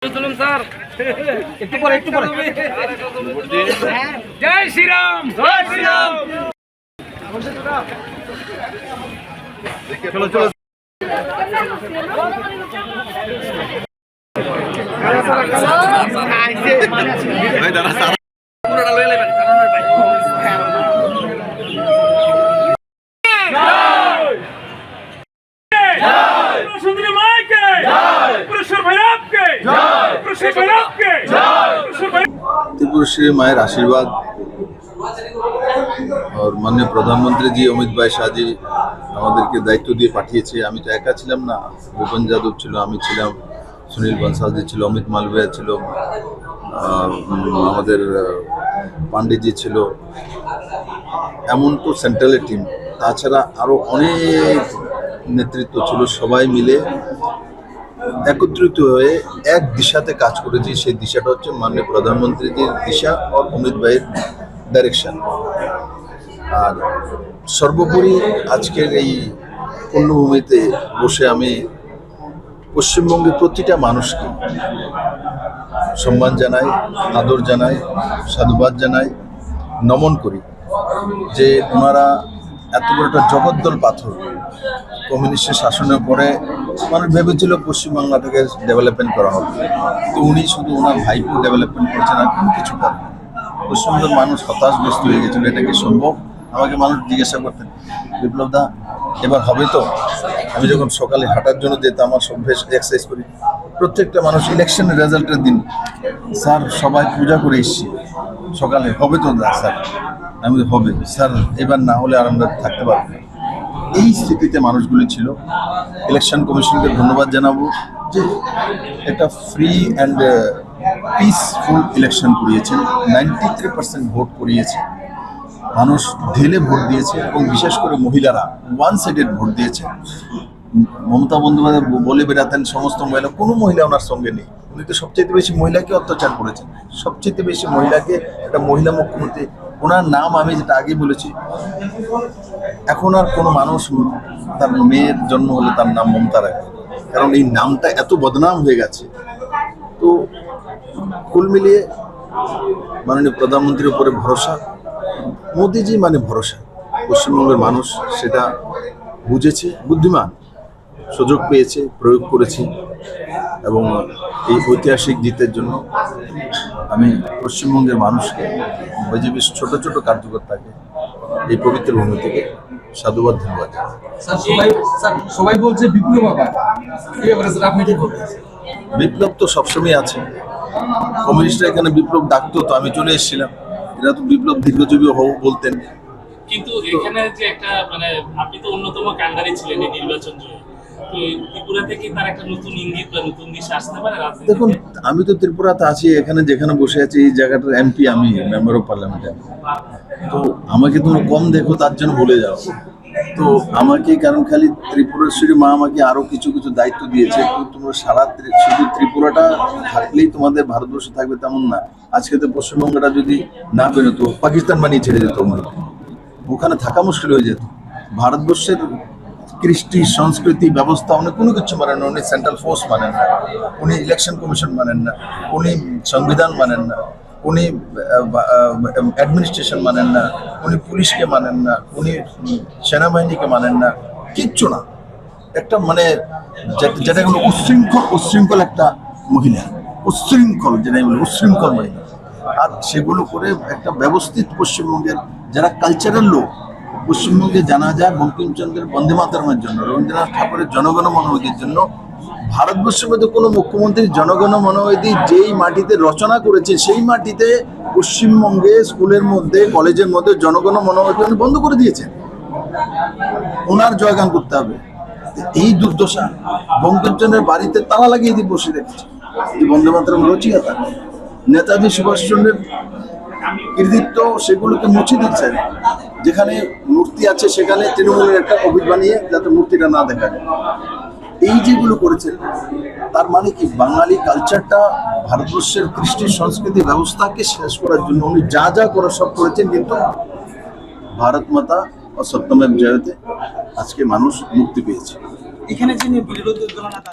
চলুন স্যার, একটু পরে জয় শ্রীরাম, জয় শ্রীরাম। চলো চলো त्रिपुरा श्री मायर आशीर्वाद और माननीय प्रधानमंत्री जी अमित भाई शाह जी আমাদেরকে দায়িত্ব দিয়ে পাঠিয়েছে। আমি তো একা ছিলাম না, ভূপেন যাদব ছিল, আমি ছিলাম, সুনীল বনসালজি ছিল, অমিত মালভিয়া ছিল, আমাদের পান্ডেজি ছিল, এমন তো সেন্ট্রালের টিম, তাছাড়া আরো অনেক নেতৃত্ব ছিল। সবাই মিলে একত্রিত হয়ে এক দিশাতে কাজ করেছি। সেই দিশাটা হচ্ছে মাননীয় প্রধানমন্ত্রীজির দিশা আর অমিত ভাইয়ের ডাইরেকশন। আর সর্বোপরি আজকের এই পূর্ণভূমিতে বসে আমি পশ্চিমবঙ্গের প্রতিটা মানুষকে সম্মান জানাই, আদর জানাই, সাধুবাদ জানাই, নমন করি যে ওনারা এত বড় একটা জগদ্দল পাথর, কমিউনিস্টের শাসনের পরে মানুষ ভেবেছিল পশ্চিমবাংলাটাকে ডেভেলপমেন্ট করা হবে, তো উনি শুধু ওনার ভাইকেও ডেভেলপমেন্ট করছেন আর কোনো কিছু করেন। পশ্চিমবঙ্গের মানুষ হতাশগ্রস্ত হয়ে গেছিল, এটা কি সম্ভব? আমাকে মানুষ জিজ্ঞাসা করতেন, বিপ্লব দা এবার হবে তো? আমি যখন সকালে হাঁটার জন্য যেতাম, আমার অভ্যেস এক্সারসাইজ করি, প্রত্যেকটা মানুষ ইলেকশনের রেজাল্টের দিন, স্যার সবাই পূজা করে এসছি সকালে, হবে তো দা? স্যার আমি হবে স্যার, এবার না হলে আর আমরা থাকতে পারবো না। এই স্থিতিতে মানুষগুলি ছিল। ইলেকশন কমিশনকে ধন্যবাদ জানাবো যে একটা ফ্রি অ্যান্ড পিসফুল ইলেকশন করিয়েছেন। 93% ভোট করিয়েছে, মানুষ ঢেলে ভোট দিয়েছে এবং বিশেষ করে মহিলারা ওয়ান সাইডেড ভোট দিয়েছে। মমতা বন্দ্যোপাধ্যায় বলে বেড়াতেন সমস্ত মহিলা, কোনো মহিলা ওনার সঙ্গে নেই। উনি তো সবচেয়ে বেশি মহিলাকে অত্যাচার করেছেন, সবচেয়ে বেশি মহিলাকে, একটা মহিলা মুখ্যমন্ত্রী। ওনার নাম আমি যেটা আগে বলেছি, এখন আর কোনো মানুষ তার মেয়ের জন্ম হলে তার নাম মমতা রাখে, কারণ এই নামটা এত বদনাম হয়ে গেছে। তো কুল মিলিয়ে মাননীয় প্রধানমন্ত্রীর উপরে ভরসা, মোদিজি মানে ভরসা। পশ্চিমবঙ্গের মানুষ সেটা বুঝেছে, বুদ্ধিমান, সুযোগ পেয়েছে, প্রয়োগ করেছি এবং এই ঐতিহাসিক জিতের জন্য আমি পশ্চিমবঙ্গের মানুষকে, বিজেপির ছোট ছোট কার্যকর্তাকে এই পবিত্র ভূমি থেকে সাধুবাদ ধন্যবাদ। সবাই বলছে বিপ্লব, বিপ্লব তো সবসময় আছে। কমিউনিস্টরা এখানে বিপ্লব ডাকতো, তো আমি চলে এসেছিলাম। এরা তো বিপ্লব দীর্ঘজীবী হও বলতেন। কিন্তু এখানে যে একটা মানে আপনি তো অন্যতম ক্যান্ডিডেট ছিলেন এই নির্বাচন জয়ে, তো ত্রিপুরা থেকে তার একটা নতুন ইঙ্গিত বা নতুন দিশা আসতে পারে রাজনীতি? দেখুন, আমি তো ত্রিপুরাতে আছি, এখানে যেখানে বসে আছি এই জায়গাটার এমপি, আমি মেম্বার অফ পার্লামেন্ট। তো আমাকে তোমরা কম দেখো তার জন্য ভুলে যাও। তো আমাকে, কারণ খালি ত্রিপুরেশ্বরী মা আমাকে আরো কিছু কিছু দায়িত্ব দিয়েছে। তো তোমরা সারা শুধু ত্রিপুরাটা থাকলেই তোমাদের ভারতবর্ষ থাকবে তেমন না। আজকে তো পশ্চিমবঙ্গটা যদি না বেরোতো, পাকিস্তান বানিয়ে ছেড়ে যেত, ওখানে থাকা মুশকিল হয়ে যেত। ভারতবর্ষের কৃষ্টি, সংস্কৃতি, ব্যবস্থা উনি কোনো কিছু মানেন না। উনি সেন্ট্রাল ফোর্স মানেন না, উনি ইলেকশন কমিশন মানেন না, উনি সংবিধান মানেন না, উনি অ্যাডমিনিস্ট্রেশন মানেন না, উনি পুলিশকে মানেন না, উনি সেনাবাহিনীকে মানেন না, কিচ্ছু না। একটা মানে যেটা কোনো উচ্ছৃঙ্খল একটা মহিলা, উচ্ছৃঙ্খল, যেটাই বলি উচ্ছৃঙ্খল মহিলা। আর সেগুলো করে একটা ব্যবস্থিত পশ্চিমবঙ্গের যারা কালচারাল লোক, পশ্চিমবঙ্গে জানা যায় বঙ্কিমচন্দ্রের বন্দে মাতরমের জন্য, রবীন্দ্রনাথ ঠাকুরের জনগণ মনোবিধির জন্য। ভারতবর্ষের মধ্যে কোনো মুখ্যমন্ত্রী জনগণ মনোবিধি যেই মাটিতে রচনা করেছে, সেই মাটিতে পশ্চিমবঙ্গে স্কুলের মধ্যে, কলেজের মধ্যে জনগণ মনোবিধি বন্ধ করে দিয়েছেন। ওনার জয়গান করতে হবে। এই দুর্দশা বঙ্কিমচন্দ্রের বাড়িতে তালা লাগিয়ে দিয়ে বসে রেখেছে এই বন্দে মাতরম রচয়িতা। নেতাজি সুভাষচন্দ্রের কৃতিত্ব সেগুলোকে মুছে দিচ্ছেন। যেখানে মূর্তি আছে সেখানে তৃণমূলের একটা অভিযোগ বানিয়ে যাতে মূর্তিটা না দেখা যায়। এই যেগুলো করেছেন তার মানে কি, বাঙালি কালচারটা, ভারতবর্ষের কৃষ্টি সংস্কৃতি ব্যবস্থাকে শেষ করার জন্য উনি যা যা করে সব করেছেন। কিন্তু ভারত মাতা ও সত্যমেব জয়তে আজকে মানুষ মুক্তি পেয়েছে। এখানে যিনি বিরোধী দলনেতা